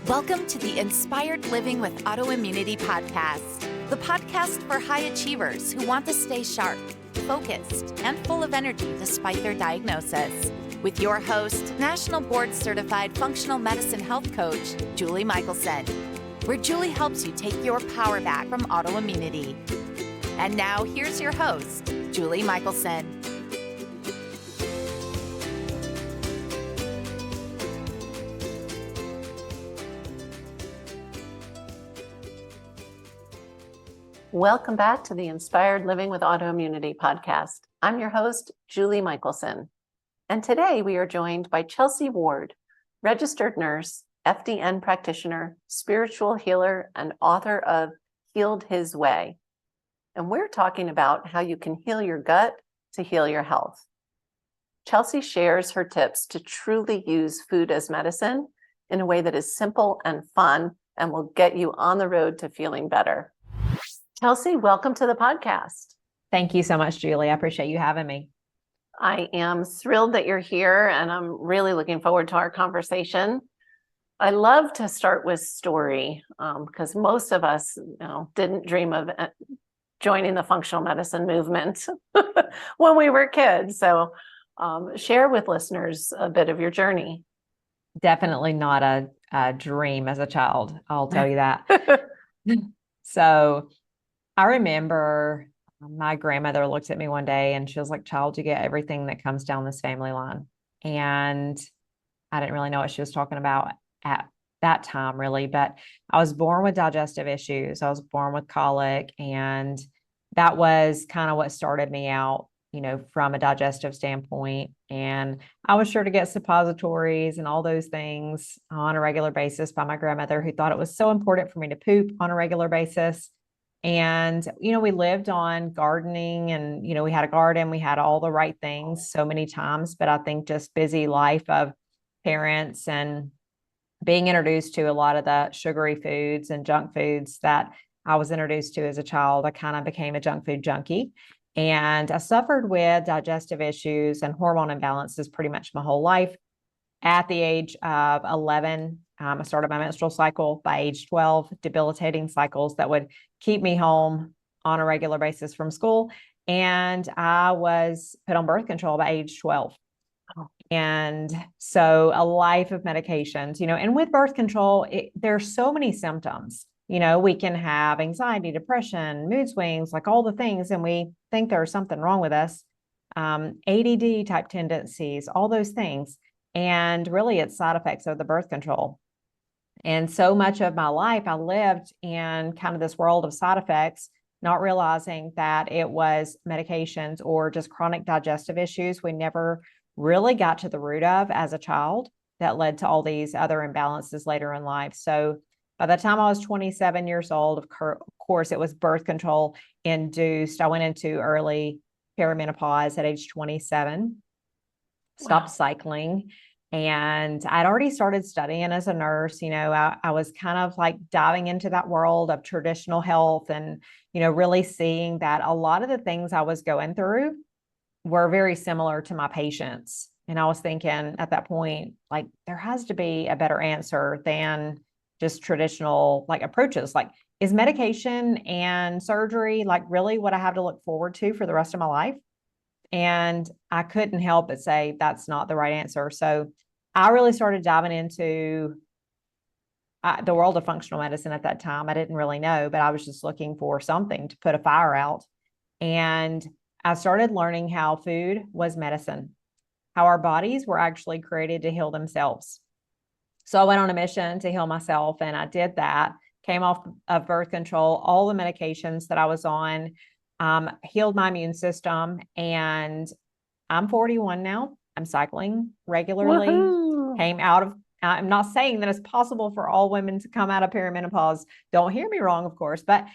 Welcome to the Inspired Living with Autoimmunity podcast, the podcast for high achievers who want to stay sharp, focused, and full of energy despite their diagnosis. With your host, National Board Certified Functional Medicine Health Coach, Julie Michelson, where Julie helps you take your power back from autoimmunity. And now here's your host, Julie Michelson. Welcome back to the Inspired Living with Autoimmunity podcast. I'm your host, Julie Michelson. And today we are joined by Chelsie Ward, registered nurse, FDN practitioner, spiritual healer, and author of Healed His Way. And we're talking about how you can heal your gut to heal your health. Chelsie shares her tips to truly use food as medicine in a way that is simple and fun and will get you on the road to feeling better. Chelsie, welcome to the podcast. Thank you so much, Julie. I appreciate you having me. I am thrilled that you're here, and I'm really looking forward to our conversation. I love to start with story because most of us didn't dream of joining the functional medicine movement when we were kids. So share with listeners a bit of your journey. Definitely not a dream as a child. I'll tell you that. So I remember my grandmother looked at me one day and she was like, "Child, you get everything that comes down this family line." And I didn't really know what she was talking about at that time, really, but I was born with digestive issues. I was born with colic, and that was kind of what started me out, from a digestive standpoint. And I was sure to get suppositories and all those things on a regular basis by my grandmother, who thought it was so important for me to poop on a regular basis. And, we lived on gardening and, we had a garden, we had all the right things so many times, but I think just busy life of parents and being introduced to a lot of the sugary foods and junk foods that I was introduced to as a child, I kind of became a junk food junkie. And I suffered with digestive issues and hormone imbalances pretty much my whole life. At the age of 11, I started my menstrual cycle. By age 12, debilitating cycles that would keep me home on a regular basis from school. And I was put on birth control by age 12. And so a life of medications, and with birth control, there's so many symptoms. We can have anxiety, depression, mood swings, like all the things, and we think there's something wrong with us. ADD type tendencies, all those things. And really it's side effects of the birth control. And so much of my life, I lived in kind of this world of side effects, not realizing that it was medications or just chronic digestive issues we never really got to the root of as a child that led to all these other imbalances later in life. So by the time I was 27 years old, of course, it was birth control induced. I went into early perimenopause at age 27, stopped cycling. And I'd already started studying as a nurse. I was kind of like diving into that world of traditional health and, really seeing that a lot of the things I was going through were very similar to my patients. And I was thinking at that point, like, there has to be a better answer than just traditional approaches. Like, is medication and surgery really what I have to look forward to for the rest of my life? And I couldn't help but say that's not the right answer. So I really started diving into the world of functional medicine at that time. I didn't really know, but I was just looking for something to put a fire out. And I started learning how food was medicine, how our bodies were actually created to heal themselves. So I went on a mission to heal myself, and I did that, came off of birth control, all the medications that I was on, healed my immune system, and I'm 41 now. I'm cycling regularly. Woohoo! Came out of, I'm not saying that it's possible for all women to come out of perimenopause. Don't hear me wrong, of course. But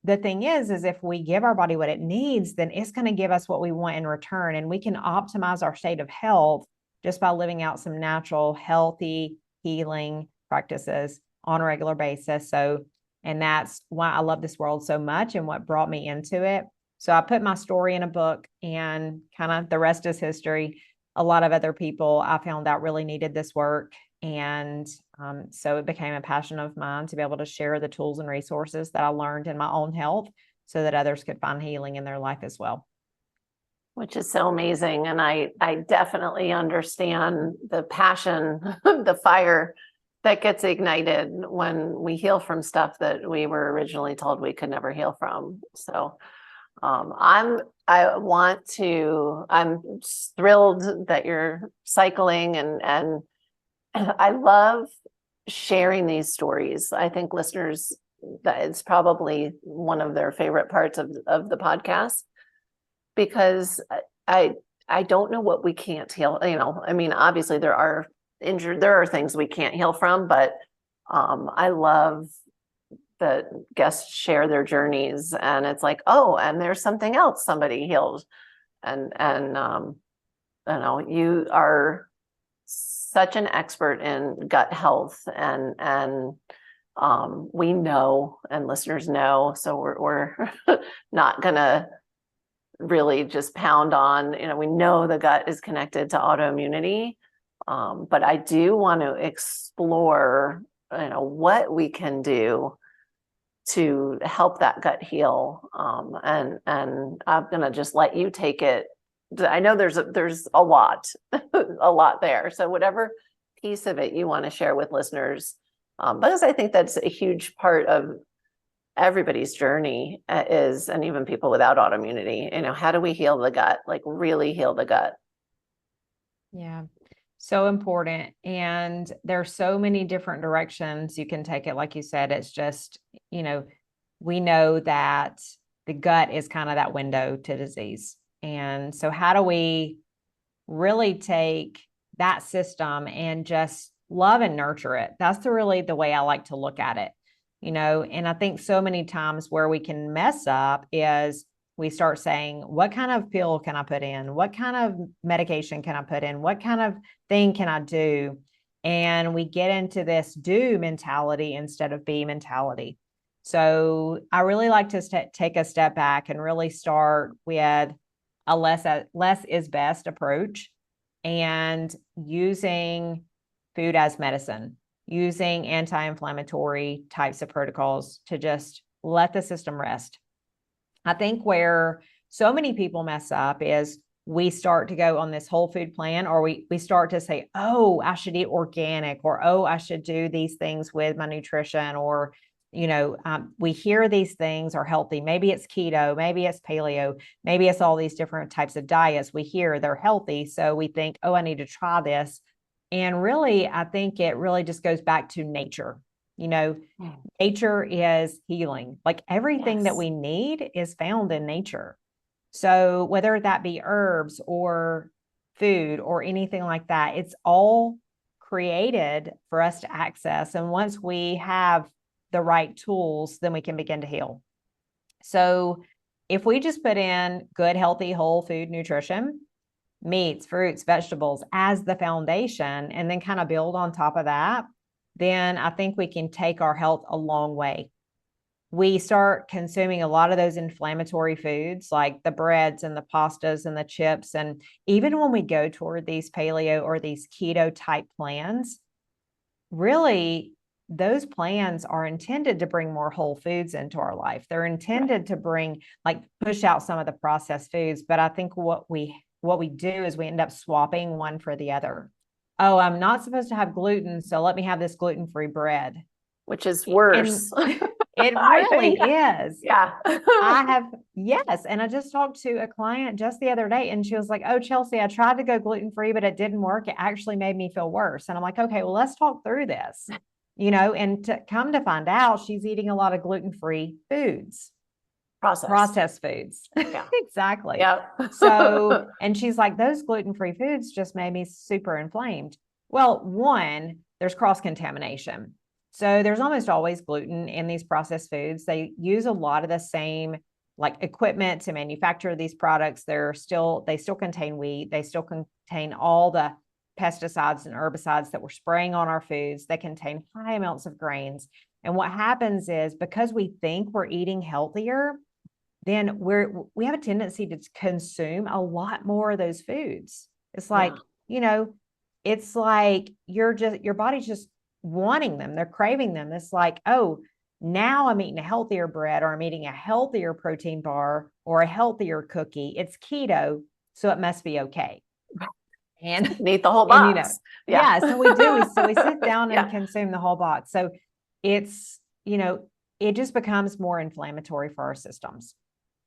the thing is if we give our body what it needs, then it's going to give us what we want in return. And we can optimize our state of health just by living out some natural, healthy, healing practices on a regular basis. And that's why I love this world so much and what brought me into it. So I put my story in a book, and kind of the rest is history. a lot of other people I found out really needed this work. And so it became a passion of mine to be able to share the tools and resources that I learned in my own health so that others could find healing in their life as well. Which is so amazing. And I definitely understand the passion, the fire that gets ignited when we heal from stuff that we were originally told we could never heal from. So I'm thrilled that you're cycling, and I love sharing these stories. I think listeners, that it's probably one of their favorite parts of the podcast, because I don't know what we can't heal. I mean, obviously there are things we can't heal from, but I love that guests share their journeys, and it's like, oh, and there's something else somebody healed. And you are such an expert in gut health, and we know, and listeners know, so we're not gonna really just pound on, we know the gut is connected to autoimmunity, but I do want to explore, what we can do to help that gut heal. And I'm gonna just let you take it. I know there's a lot, a lot there. So whatever piece of it you want to share with listeners, because I think that's a huge part of everybody's journey, and even people without autoimmunity, how do we heal the gut, like really heal the gut? Yeah. So important. And there's so many different directions you can take it. Like you said, it's just, we know that the gut is kind of that window to disease. And so how do we really take that system and just love and nurture it? That's really the way I like to look at it, and I think so many times where we can mess up is we start saying, what kind of pill can I put in? What kind of medication can I put in? What kind of thing can I do? And we get into this do mentality instead of be mentality. So I really like to take a step back and really start with a less is best approach, and using food as medicine, using anti-inflammatory types of protocols to just let the system rest. I think where so many people mess up is we start to go on this whole food plan, or we start to say, oh, I should eat organic, or, oh, I should do these things with my nutrition, or, we hear these things are healthy. Maybe it's keto, maybe it's paleo, maybe it's all these different types of diets. We hear they're healthy. So we think, oh, I need to try this. And really, I think it really just goes back to nature. Nature is healing. Like everything that we need is found in nature. So whether that be herbs or food or anything like that, it's all created for us to access. And once we have the right tools, then we can begin to heal. So if we just put in good, healthy, whole food nutrition, meats, fruits, vegetables as the foundation, and then kind of build on top of that, then I think we can take our health a long way. We start consuming a lot of those inflammatory foods like the breads and the pastas and the chips. And even when we go toward these paleo or these keto type plans, really those plans are intended to bring more whole foods into our life. They're intended to push out some of the processed foods. But I think what we do is we end up swapping one for the other. Oh, I'm not supposed to have gluten, so let me have this gluten-free bread. Which is worse. It really is. Yeah. Yes. And I just talked to a client just the other day, and she was like, oh, Chelsie, I tried to go gluten-free, but it didn't work. It actually made me feel worse. And I'm like, okay, well, let's talk through this, and to come to find out, she's eating a lot of gluten-free foods. Processed foods. Yeah. Exactly. Yeah. So, and she's like, those gluten-free foods just made me super inflamed. Well, one, there's cross-contamination. So there's almost always gluten in these processed foods. They use a lot of the same equipment to manufacture these products. They still contain wheat. They still contain all the pesticides and herbicides that we're spraying on our foods. They contain high amounts of grains. And what happens is, because we think we're eating healthier, then we have a tendency to consume a lot more of those foods. It's like, it's like your body's just wanting them. They're craving them. It's like, oh, now I'm eating a healthier bread, or I'm eating a healthier protein bar, or a healthier cookie. It's keto, so it must be okay. And need the whole box. So we do. So we sit down and consume the whole box. So it's, it just becomes more inflammatory for our systems.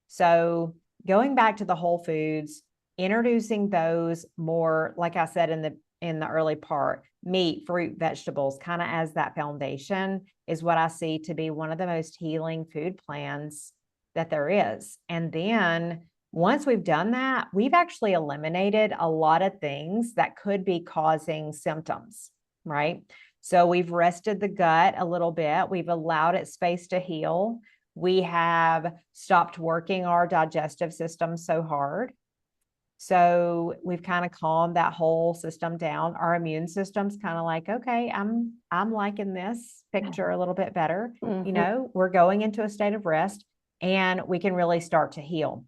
So going back to the whole foods, introducing those more, like I said in the early part, meat, fruit, vegetables, kind of as that foundation, is what I see to be one of the most healing food plans that there is. And then once we've done that, we've actually eliminated a lot of things that could be causing symptoms, right? So we've rested the gut a little bit. We've allowed it space to heal. We have stopped working our digestive system so hard. So we've kind of calmed that whole system down. Our immune system's kind of like, okay, I'm liking this picture a little bit better. Mm-hmm. We're going into a state of rest, and we can really start to heal.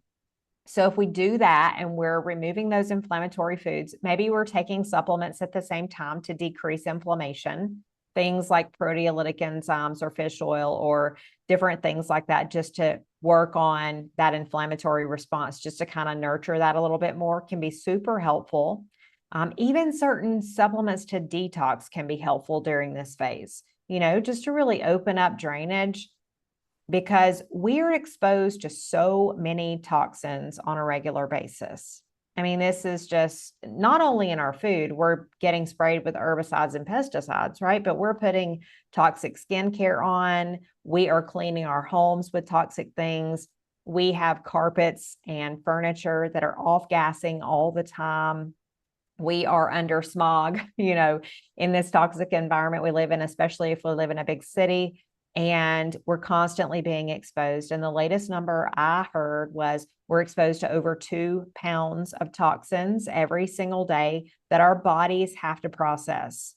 So if we do that and we're removing those inflammatory foods, maybe we're taking supplements at the same time to decrease inflammation, things like proteolytic enzymes or fish oil or different things like that, just to work on that inflammatory response, just to kind of nurture that a little bit more, can be super helpful. Even certain supplements to detox can be helpful during this phase, just to really open up drainage, because we are exposed to so many toxins on a regular basis. I mean, this is just not only in our food, we're getting sprayed with herbicides and pesticides, right? But we're putting toxic skincare on. We are cleaning our homes with toxic things. We have carpets and furniture that are off-gassing all the time. We are under smog, in this toxic environment we live in, especially if we live in a big city. And we're constantly being exposed. And the latest number I heard was we're exposed to over 2 pounds of toxins every single day that our bodies have to process.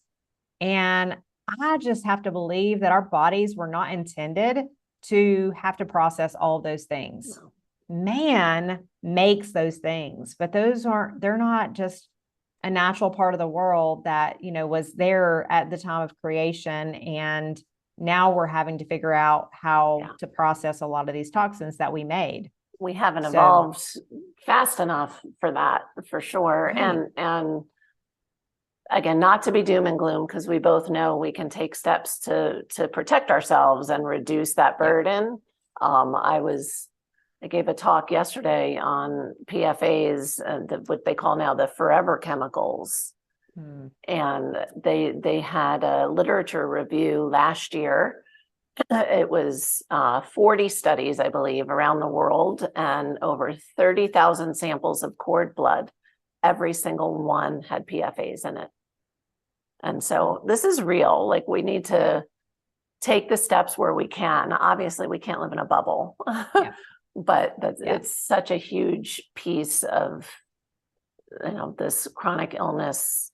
And I just have to believe that our bodies were not intended to have to process all of those things. No. Man makes those things, but they're not just a natural part of the world that, was there at the time of creation. And now we're having to figure out how to process a lot of these toxins that we made. We haven't evolved fast enough for that, for sure. Right. And again, not to be doom and gloom, because we both know we can take steps to protect ourselves and reduce that burden. I gave a talk yesterday on PFAs, what they call now the forever chemicals. And they had a literature review last year. It was 40 studies, I believe, around the world, and over 30,000 samples of cord blood. Every single one had PFAs in it. And so this is real. Like, we need to take the steps where we can. Obviously, we can't live in a bubble, but it's such a huge piece of, this chronic illness,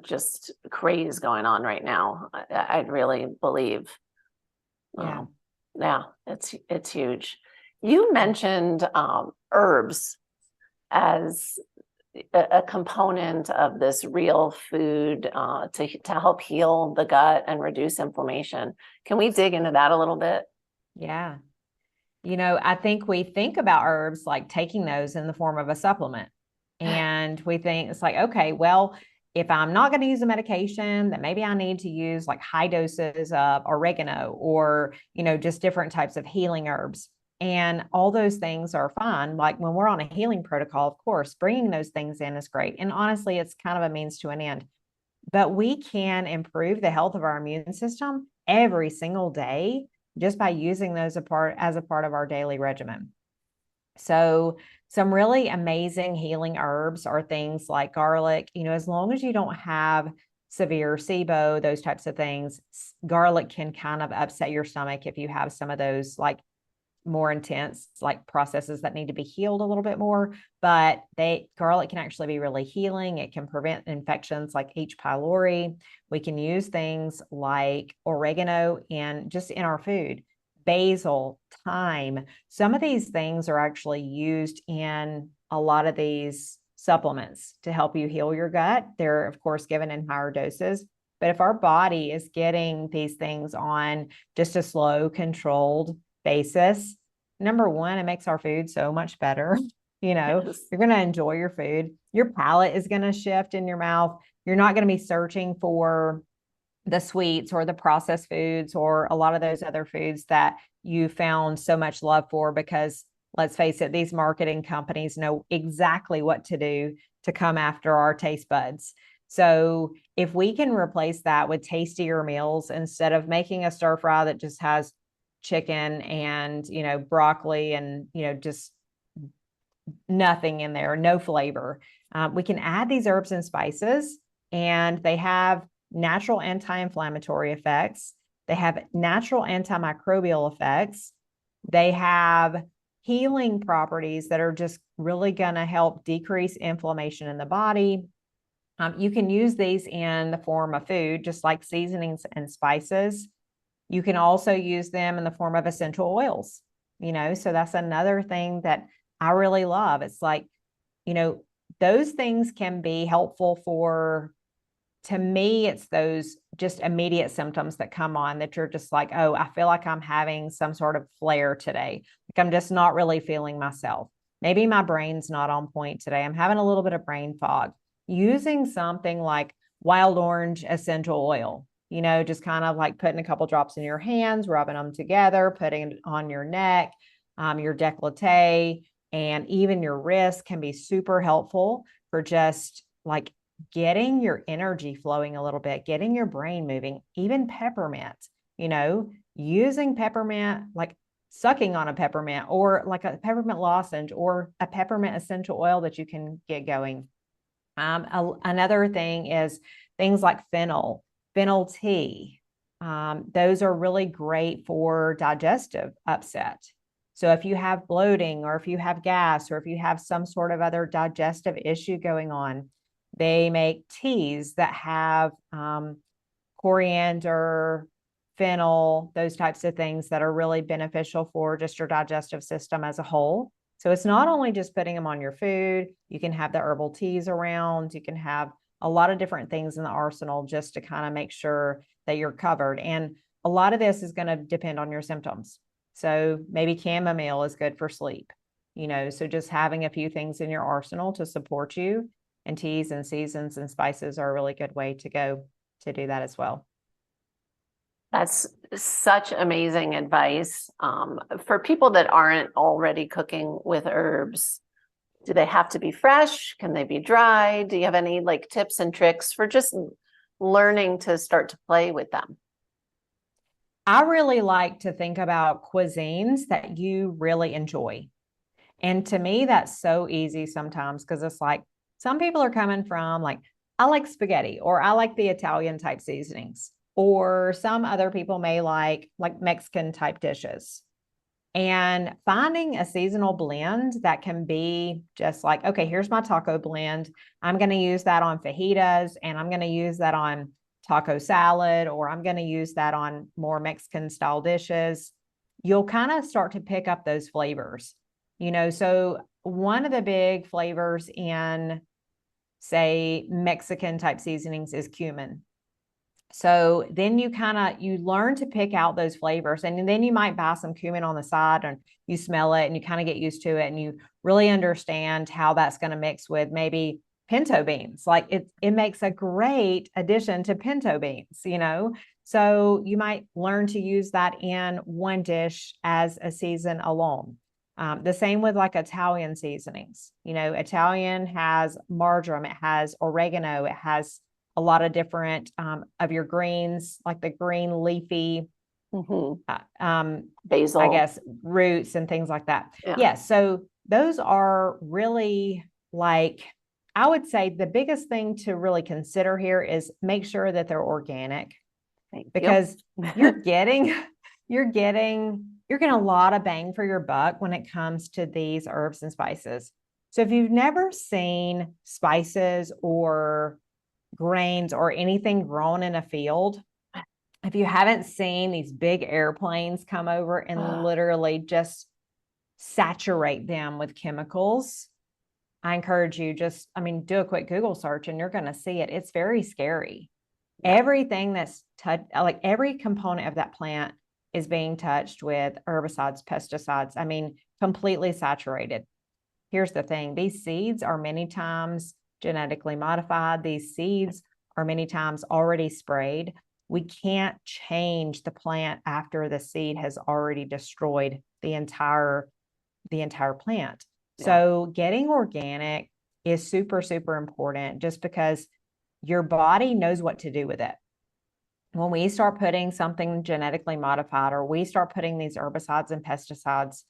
just craze going on right now. I really believe. It's huge. You mentioned herbs as a component of this real food to help heal the gut and reduce inflammation. Can we dig into that a little bit? Yeah. I think we think about herbs like taking those in the form of a supplement. And we think it's like, okay, well, if I'm not going to use a medication, then maybe I need to use like high doses of oregano or, just different types of healing herbs. And all those things are fine. Like when we're on a healing protocol, of course, bringing those things in is great. And honestly, it's kind of a means to an end. But we can improve the health of our immune system every single day just by using those as a part of our daily regimen. So some really amazing healing herbs are things like garlic. As long as you don't have severe SIBO, those types of things, garlic can kind of upset your stomach if you have some of those like more intense like processes that need to be healed a little bit more. But garlic can actually be really healing. It can prevent infections like H. pylori. We can use things like oregano in our food. Basil, thyme. Some of these things are actually used in a lot of these supplements to help you heal your gut. They're, of course, given in higher doses. But if our body is getting these things on just a slow, controlled basis, number one, it makes our food so much better. Yes. You're going to enjoy your food. Your palate is going to shift in your mouth. You're not going to be searching for the sweets or the processed foods or a lot of those other foods that you found so much love for, because let's face it, these marketing companies know exactly what to do to come after our taste buds. So if we can replace that with tastier meals, instead of making a stir fry that just has chicken and, broccoli and, just nothing in there, no flavor, we can add these herbs and spices, and they have natural anti-inflammatory effects. They have natural antimicrobial effects. They have healing properties that are just really going to help decrease inflammation in the body. You can use these in the form of food, just like seasonings and spices. You can also use them in the form of essential oils, so that's another thing that I really love. It's like, those things can be helpful to me, it's those just immediate symptoms that come on that you're just like, oh, I feel like I'm having some sort of flare today. Like I'm just not really feeling myself. Maybe my brain's not on point today. I'm having a little bit of brain fog. Using something like wild orange essential oil, just kind of like putting a couple drops in your hands, rubbing them together, putting it on your neck, your décolleté, and even your wrist can be super helpful for just like getting your energy flowing a little bit, getting your brain moving. Even peppermint, using peppermint, like sucking on a peppermint or like a peppermint lozenge or a peppermint essential oil that you can get going. Another thing is things like fennel tea. Those are really great for digestive upset. So if you have bloating or if you have gas or if you have some sort of other digestive issue going on, they make teas that have coriander, fennel, those types of things that are really beneficial for just your digestive system as a whole. So it's not only just putting them on your food, you can have the herbal teas around, you can have a lot of different things in the arsenal just to kind of make sure that you're covered. And a lot of this is going to depend on your symptoms. So maybe chamomile is good for sleep, so just having a few things in your arsenal to support you, and teas and seasons and spices are a really good way to go to do that as well. That's such amazing advice. For people that aren't already cooking with herbs, do they have to be fresh? Can they be dry? Do you have any tips and tricks for just learning to start to play with them? I really like to think about cuisines that you really enjoy. And to me, that's so easy sometimes, because it's like some people are coming from like, I like spaghetti, or I like the Italian type seasonings, or some other people may like Mexican type dishes. And finding a seasonal blend that can be just like, okay, here's my taco blend. I'm going to use that on fajitas, and I'm going to use that on taco salad, or I'm going to use that on more Mexican style dishes. You'll kind of start to pick up those flavors, so one of the big flavors in, say, Mexican type seasonings is cumin. So then you learn to pick out those flavors, and then you might buy some cumin on the side and you smell it and you kind of get used to it and you really understand how that's going to mix with maybe pinto beans. Like it makes a great addition to pinto beans, so you might learn to use that in one dish as a season alone. The same with like Italian seasonings. Italian has marjoram, it has oregano, it has a lot of different of your greens, like the green leafy basil, I guess, roots and things like that. Yeah. So those are really I would say the biggest thing to really consider here is make sure that they're organic, because you're getting a lot of bang for your buck when it comes to these herbs and spices. So if you've never seen spices or grains or anything grown in a field, if you haven't seen these big airplanes come over and literally just saturate them with chemicals, I encourage you do a quick Google search and you're going to see it. It's very scary. Yeah. Everything that's like every component of that plant is being touched with herbicides, pesticides. I mean, completely saturated. Here's the thing. These seeds are many times genetically modified. These seeds are many times already sprayed. We can't change the plant after the seed has already destroyed the entire plant. Yeah. So getting organic is super, super important just because your body knows what to do with it. When we start putting something genetically modified or we start putting these herbicides and pesticides,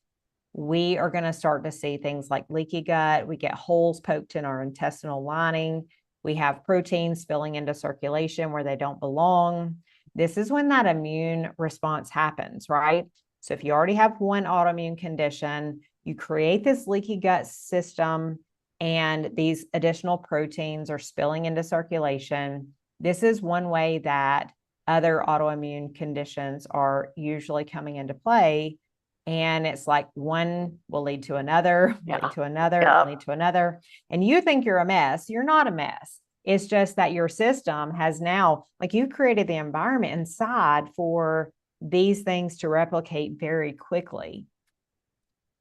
we are going to start to see things like leaky gut. We get holes poked in our intestinal lining. We have proteins spilling into circulation where they don't belong. This is when that immune response happens, right? So if you already have one autoimmune condition, you create this leaky gut system and these additional proteins are spilling into circulation. This is one way that other autoimmune conditions are usually coming into play. And it's like one will lead to another, lead to another, lead to another. And you think you're a mess. You're not a mess. It's just that your system has now, like you've created the environment inside for these things to replicate very quickly.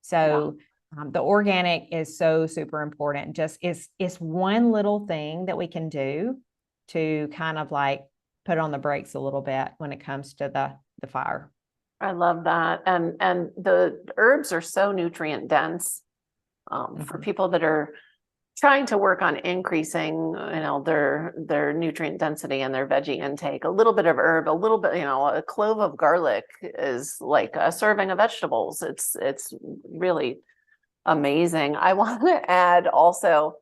So the organic is so super important. Just it's one little thing that we can do to kind of like put on the brakes a little bit when it comes to the fire. I love that. And the herbs are so nutrient dense for people that are trying to work on increasing, their nutrient density and their veggie intake. A little bit of herb, a little bit, a clove of garlic is like a serving of vegetables. It's really amazing. I want to add also,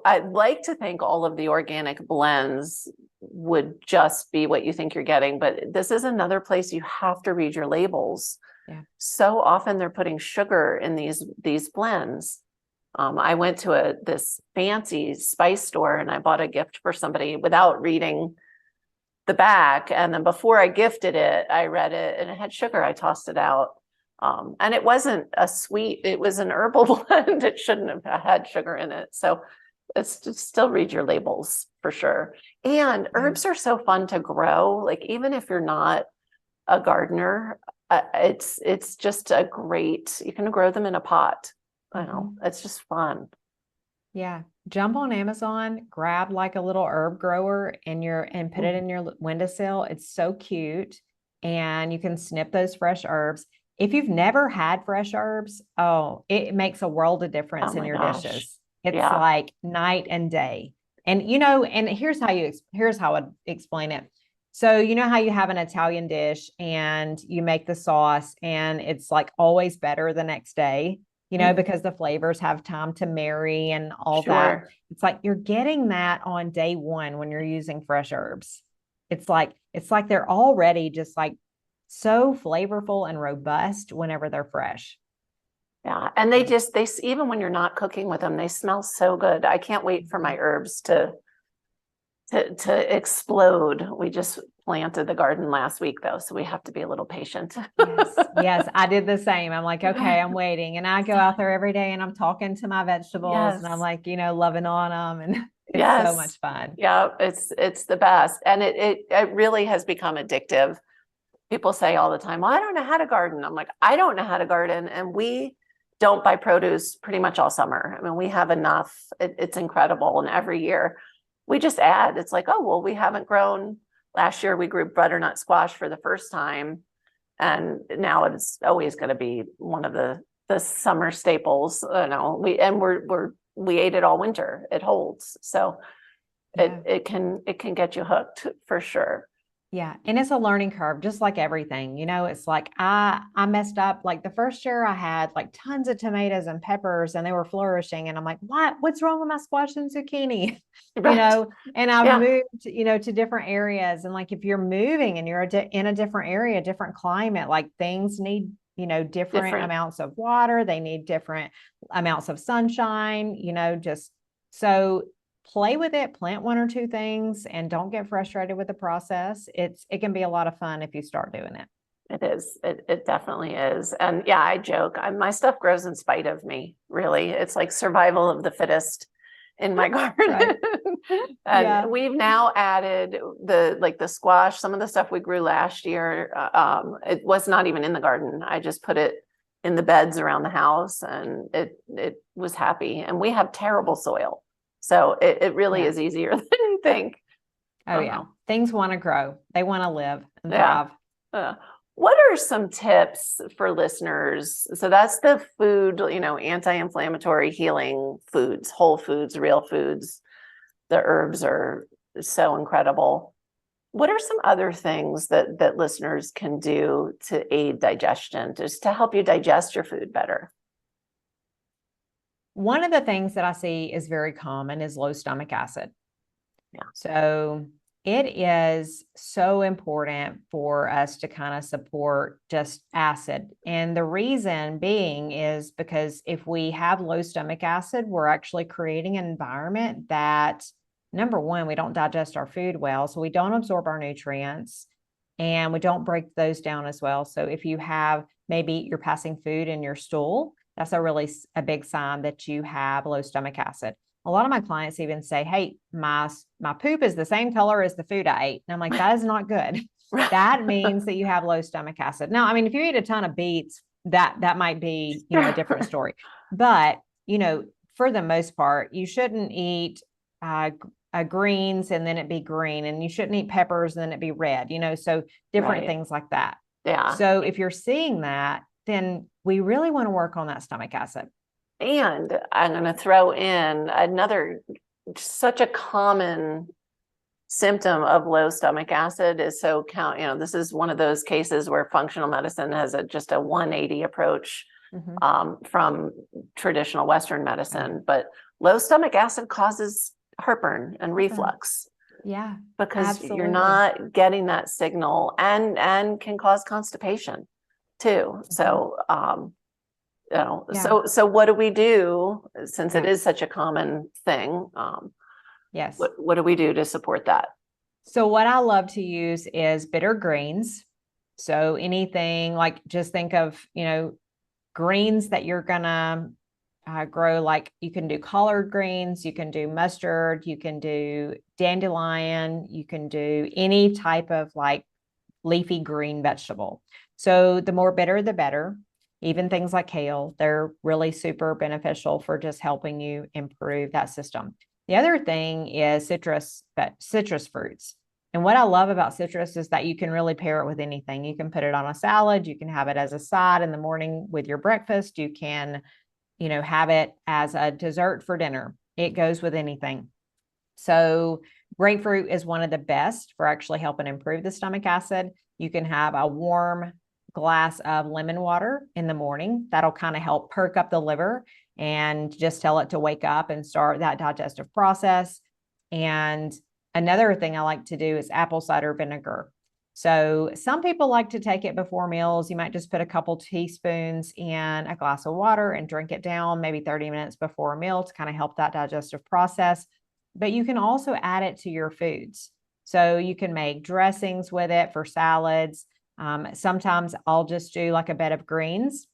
I'd like to think all of the organic blends would just be what you think you're getting, but this is another place you have to read your labels. Yeah. So often they're putting sugar in these blends. I went to this fancy spice store and I bought a gift for somebody without reading the back. And then before I gifted it, I read it and it had sugar. I tossed it out. And it wasn't a sweet, it was an herbal blend. It shouldn't have had sugar in it. So it's just still read your labels for sure. And herbs are so fun to grow. Like even if you're not a gardener, it's just a great, you can grow them in a pot. I know, it's just fun. Yeah. Jump on Amazon, grab like a little herb grower and put it in your windowsill. It's so cute. And you can snip those fresh herbs. If you've never had fresh herbs, it makes a world of difference in your dishes. It's like night and day. And and here's how I'd explain it. So you know how you have an Italian dish and you make the sauce and it's like always better the next day, because the flavors have time to marry and all that. It's like you're getting that on day one when you're using fresh herbs. It's like they're already just like so flavorful and robust whenever they're fresh. Yeah. And they even when you're not cooking with them, they smell so good. I can't wait for my herbs to explode. We just planted the garden last week though, so we have to be a little patient. Yes, I did the same. I'm like, okay, I'm waiting. And I go out there every day and I'm talking to my vegetables and I'm like, loving on them. And it's so much fun. Yeah, it's the best. And it really has become addictive. People say all the time, well, I don't know how to garden. I'm like, I don't know how to garden. And we don't buy produce pretty much all summer. I mean, we have enough. It's incredible. And every year we just add. It's like, oh, well, we haven't grown. Last year we grew butternut squash for the first time. And now it's always going to be one of the summer staples. We ate it all winter. It holds. So it can get you hooked for sure. Yeah. And it's a learning curve, just like everything, it's like I messed up. Like the first year I had like tons of tomatoes and peppers and they were flourishing. And I'm like, what's wrong with my squash and zucchini? And I've moved, to different areas. And like, if you're moving and you're in a different area, different climate, like things need, different amounts of water. They need different amounts of sunshine, just so play with it, plant one or two things and don't get frustrated with the process. It can be a lot of fun if you start doing it. It is. It definitely is. And yeah, I joke. My stuff grows in spite of me, really. It's like survival of the fittest in my garden. Right. And Yeah. we've now added the squash, some of the stuff we grew last year. It was not even in the garden. I just put it in the beds around the house, and it was happy. And we have terrible soil. So it really is easier than you think. Oh, yeah. Things want to grow. They want to live and Yeah. thrive. What are some tips for listeners? So that's the food, anti-inflammatory healing foods, whole foods, real foods. The herbs are so incredible. What are some other things that listeners can do to aid digestion, just to help you digest your food better? One of the things that I see is very common is low stomach acid. Yeah. So it is so important for us to kind of support just acid. And the reason being is because if we have low stomach acid, we're actually creating an environment that, number one, we don't digest our food well, so we don't absorb our nutrients and we don't break those down as well. So if you have, maybe you're passing food in your stool, that's a big sign that you have low stomach acid. A lot of my clients even say, hey, my poop is the same color as the food I ate. And I'm like, that is not good. That means that you have low stomach acid. Now, I mean, if you eat a ton of beets, that might be, a different story. But, for the most part, you shouldn't eat greens and then it be green, and you shouldn't eat peppers and then it be red, so different things like that. Yeah. So if you're seeing that, then we really want to work on that stomach acid. And I'm going to throw in another, such a common symptom of low stomach acid is this is one of those cases where functional medicine has just a 180 approach from traditional Western medicine. But low stomach acid causes heartburn and reflux. Yeah, because you're not getting that signal, and can cause constipation too. So, so what do we do since it is such a common thing? Yes. What do we do to support that? So what I love to use is bitter greens. So anything like, just think of, greens that you're gonna grow. Like you can do collard greens, you can do mustard, you can do dandelion, you can do any type of like leafy green vegetable. So the more bitter, the better. Even things like kale, they're really super beneficial for just helping you improve that system. The other thing is citrus fruits. And what I love about citrus is that you can really pair it with anything. You can put it on a salad. You can have it as a side in the morning with your breakfast. You can, have it as a dessert for dinner. It goes with anything. So grapefruit is one of the best for actually helping improve the stomach acid. You can have a warm glass of lemon water in the morning. That'll kind of help perk up the liver and just tell it to wake up and start that digestive process. And another thing I like to do is apple cider vinegar. So some people like to take it before meals. You might just put a couple teaspoons in a glass of water and drink it down maybe 30 minutes before a meal to kind of help that digestive process. But you can also add it to your foods. So you can make dressings with it for salads. Sometimes I'll just do like a bed of greens,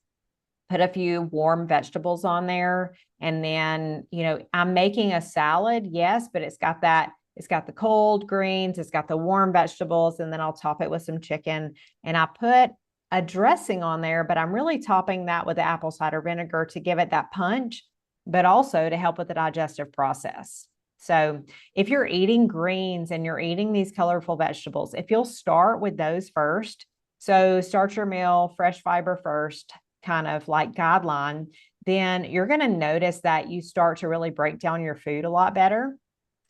put a few warm vegetables on there. And then, I'm making a salad, yes, but it's got the cold greens, it's got the warm vegetables, and then I'll top it with some chicken. And I put a dressing on there, but I'm really topping that with the apple cider vinegar to give it that punch, but also to help with the digestive process. So if you're eating greens and you're eating these colorful vegetables, if you'll start with those first, so start your meal, fresh fiber first, kind of like guideline, then you're going to notice that you start to really break down your food a lot better.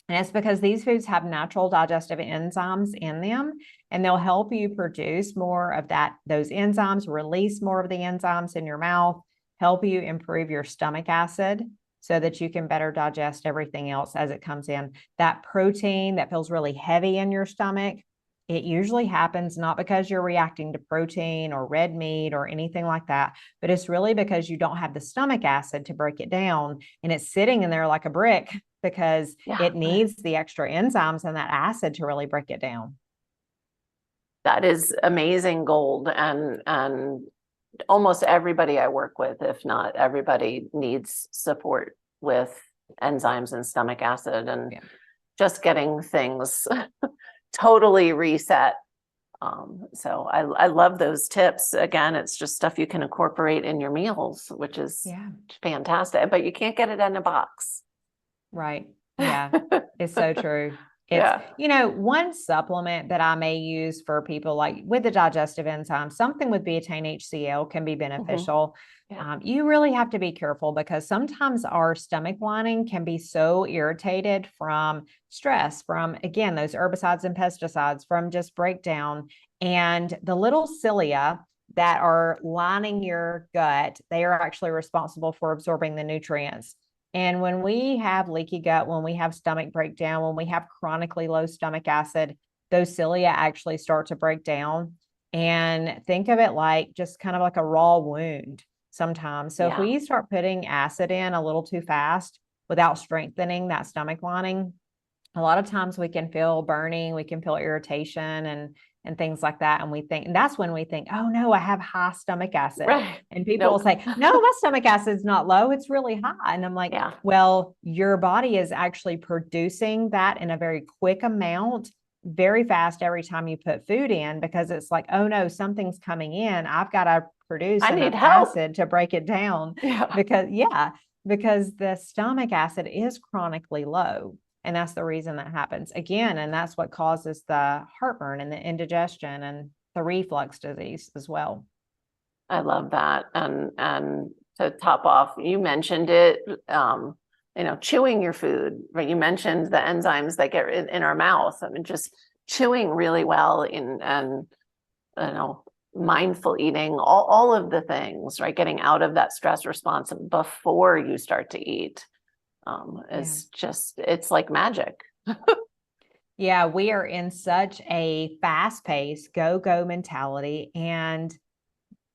And it's because these foods have natural digestive enzymes in them, and they'll help you produce more of those enzymes, release more of the enzymes in your mouth, help you improve your stomach acid so that you can better digest everything else as it comes in. That protein that feels really heavy in your stomach, it usually happens not because you're reacting to protein or red meat or anything like that, but it's really because you don't have the stomach acid to break it down, and it's sitting in there like a brick because it needs the extra enzymes and that acid to really break it down. that is amazing gold. And almost everybody I work with, if not everybody, needs support with enzymes and stomach acid, and just getting things totally reset. So I love those tips. Again, it's just stuff you can incorporate in your meals, which is fantastic, but you can't get it in a box. Right. Yeah, it's so true. It's, one supplement that I may use for people like with the digestive enzymes, something with betaine HCl can be beneficial. You really have to be careful because sometimes our stomach lining can be so irritated from stress, from, again, those herbicides and pesticides, from just breakdown. And the little cilia that are lining your gut, they are actually responsible for absorbing the nutrients. And when we have leaky gut, when we have stomach breakdown, when we have chronically low stomach acid, those cilia actually start to break down. And think of it like just kind of like a raw wound sometimes. So if we start putting acid in a little too fast without strengthening that stomach lining, a lot of times we can feel burning, we can feel irritation and things like that. And that's when we think, oh no, I have high stomach acid. Right. And people will say, no, my stomach acid's not low. It's really high. And I'm like, well, your body is actually producing that in a very quick amount, very fast every time you put food in, because it's like, oh no, something's coming in. I've got to produce enough acid to break it down because the stomach acid is chronically low. And that's the reason that happens again. And that's what causes the heartburn and the indigestion and the reflux disease as well. I love that. And to top off, you mentioned it, chewing your food, right? You mentioned the enzymes that get in our mouth. I mean, just chewing really well and mindful eating, all of the things, right? Getting out of that stress response before you start to eat. It's like magic. Yeah, we are in such a fast-paced go mentality. And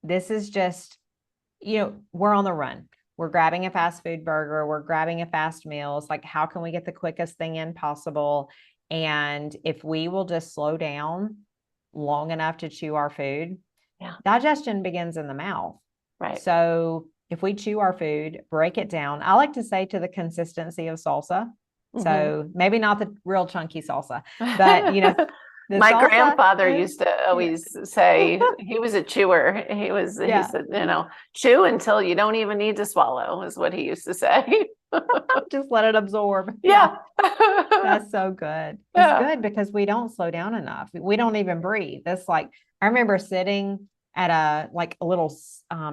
this is just, we're on the run. We're grabbing a fast food burger. We're grabbing a fast meal. It's like, how can we get the quickest thing in possible? And if we will just slow down long enough to chew our food, digestion begins in the mouth. Right. So if we chew our food, break it down, I like to say to the consistency of salsa. So maybe not the real chunky salsa, but my grandfather used to always say, he was a chewer. He said, chew until you don't even need to swallow, is what he used to say. Just let it absorb. That's so good. It's good because we don't slow down enough. We don't even breathe. It's like, I remember sitting at a little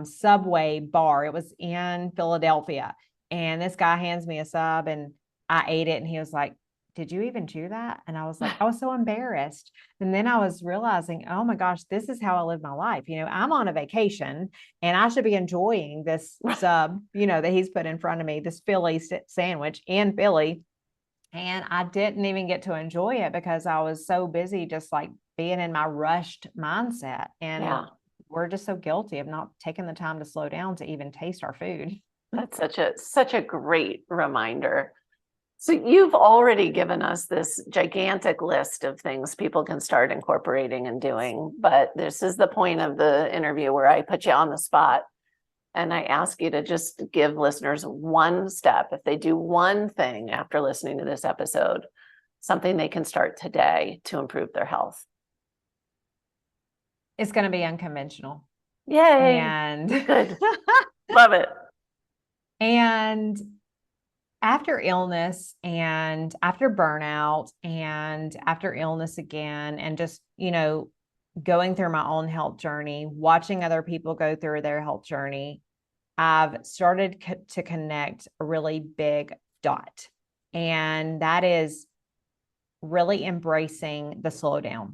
Subway bar. It was in Philadelphia. And this guy hands me a sub and I ate it. And he was like, did you even chew that? And I was like, I was so embarrassed. And then I was realizing, oh my gosh, this is how I live my life. I'm on a vacation and I should be enjoying this sub, that he's put in front of me, this Philly sandwich in Philly. And I didn't even get to enjoy it because I was so busy just like being in my rushed mindset. And we're just so guilty of not taking the time to slow down to even taste our food. That's such a great reminder. So you've already given us this gigantic list of things people can start incorporating and doing, but this is the point of the interview where I put you on the spot and I ask you to just give listeners one step. If they do one thing after listening to this episode, something they can start today to improve their health. It's going to be unconventional. Yay. And good. Love it. And after illness and after burnout and after illness again, and just, going through my own health journey, watching other people go through their health journey, I've started to connect a really big dot. And that is really embracing the slowdown.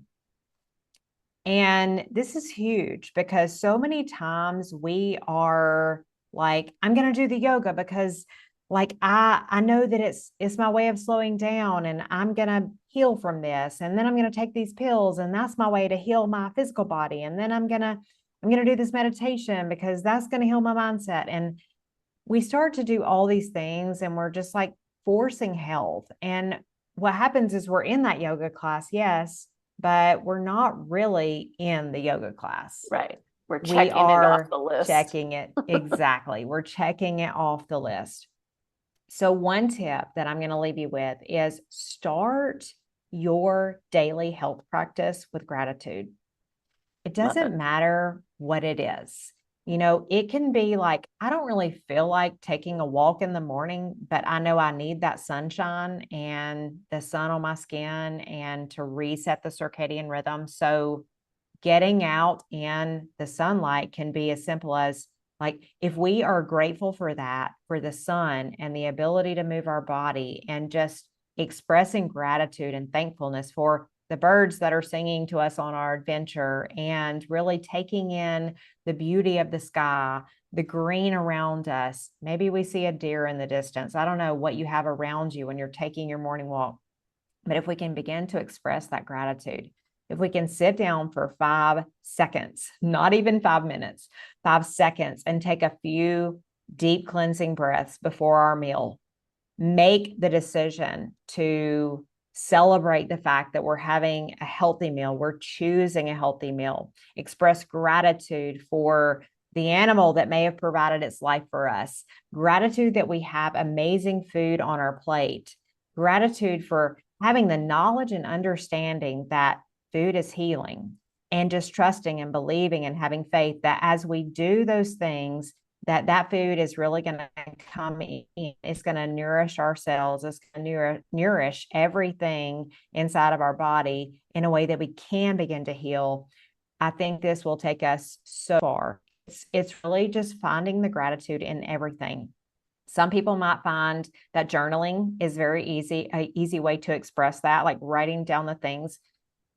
And this is huge because so many times we are like, I'm going to do the yoga because I know that it's my way of slowing down and I'm going to heal from this. And then I'm going to take these pills and that's my way to heal my physical body. And then I'm going to do this meditation because that's going to heal my mindset. And we start to do all these things and we're just like forcing health. And what happens is we're in that yoga class. Yes. but we're not really in the yoga class. Right. We're checking it off the list. Checking it. Exactly. We're checking it off the list. So one tip that I'm going to leave you with is start your daily health practice with gratitude. It doesn't matter what it is. You know, it can be like, I don't really feel like taking a walk in the morning, but I know I need that sunshine and the sun on my skin and to reset the circadian rhythm. So getting out in the sunlight can be as simple as, like, if we are grateful for that, for the sun and the ability to move our body, and just expressing gratitude and thankfulness for the birds that are singing to us on our adventure, and really taking in the beauty of the sky, the green around us. Maybe we see a deer in the distance. I don't know what you have around you when you're taking your morning walk, but if we can begin to express that gratitude, if we can sit down for 5 seconds, not even 5 minutes, 5 seconds, and take a few deep cleansing breaths before our meal, make the decision to celebrate the fact that we're having a healthy meal, we're choosing a healthy meal, express gratitude for the animal that may have provided its life for us, gratitude that we have amazing food on our plate, gratitude for having the knowledge and understanding that food is healing, and just trusting and believing and having faith that as we do those things, that food is really going to come in. It's going to nourish our cells. It's going to nourish everything inside of our body in a way that we can begin to heal. I think this will take us so far. It's really just finding the gratitude in everything. Some people might find that journaling is very easy, an easy way to express that, like writing down the things.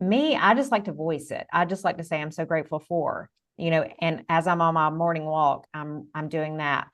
Me, I just like to voice it. I just like to say, I'm so grateful for, and as I'm on my morning walk, I'm doing that.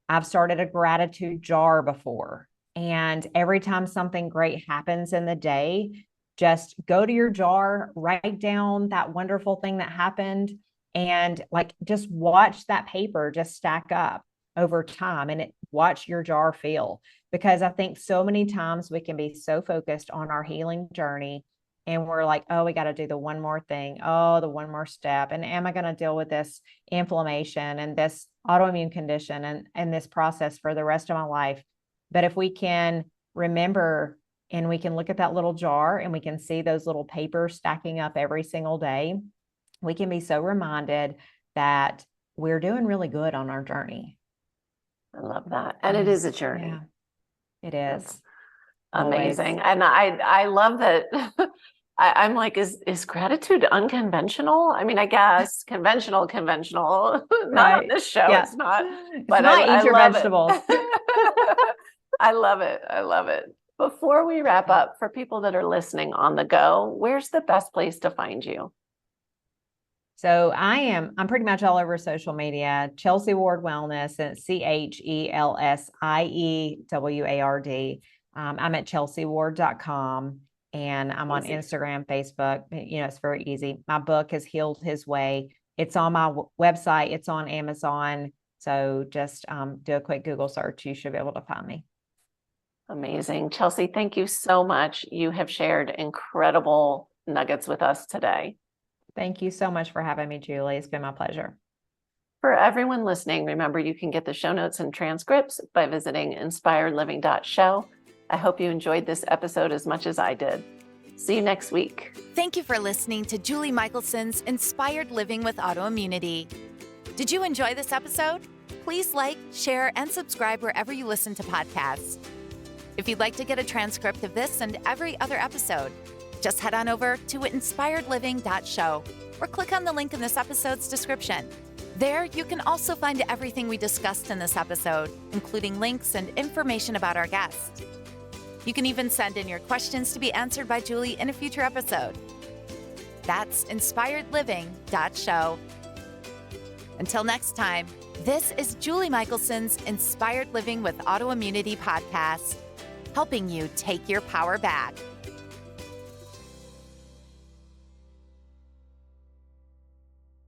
I've started a gratitude jar before. And every time something great happens in the day, just go to your jar, write down that wonderful thing that happened, and just watch that paper just stack up over time, and watch your jar fill. Because I think so many times we can be so focused on our healing journey, and we're like, oh, we got to do the one more thing. Oh, the one more step. And am I going to deal with this inflammation and this autoimmune condition and this process for the rest of my life? But if we can remember, and we can look at that little jar, and we can see those little papers stacking up every single day, we can be so reminded that we're doing really good on our journey. I love that. And it is a journey. Yeah, it is. That's amazing. And I love that. I'm like, is gratitude unconventional? I mean, I guess conventional, not right. on this show. Yeah. It's not, but I eat your vegetables. I love it. Before we wrap up, for people that are listening on the go, where's the best place to find you? So I'm pretty much all over social media, Chelsie Ward Wellness, and ChelsiewArd. I'm at chelsieward.com, and I'm on Instagram, Facebook. It's very easy. My book is Healed His Way. It's on my website. It's on Amazon. So just do a quick Google search. You should be able to find me. Amazing. Chelsie, thank you so much. You have shared incredible nuggets with us today. Thank you so much for having me, Julie. It's been my pleasure. For everyone listening, remember you can get the show notes and transcripts by visiting inspiredliving.show. I hope you enjoyed this episode as much as I did. See you next week. Thank you for listening to Julie Michelson's Inspired Living with Autoimmunity. Did you enjoy this episode? Please like, share, and subscribe wherever you listen to podcasts. If you'd like to get a transcript of this and every other episode, just head on over to inspiredliving.show or click on the link in this episode's description. There, you can also find everything we discussed in this episode, including links and information about our guest. You can even send in your questions to be answered by Julie in a future episode. That's inspiredliving.show. Until next time, this is Julie Michelson's Inspired Living with Autoimmunity podcast, helping you take your power back.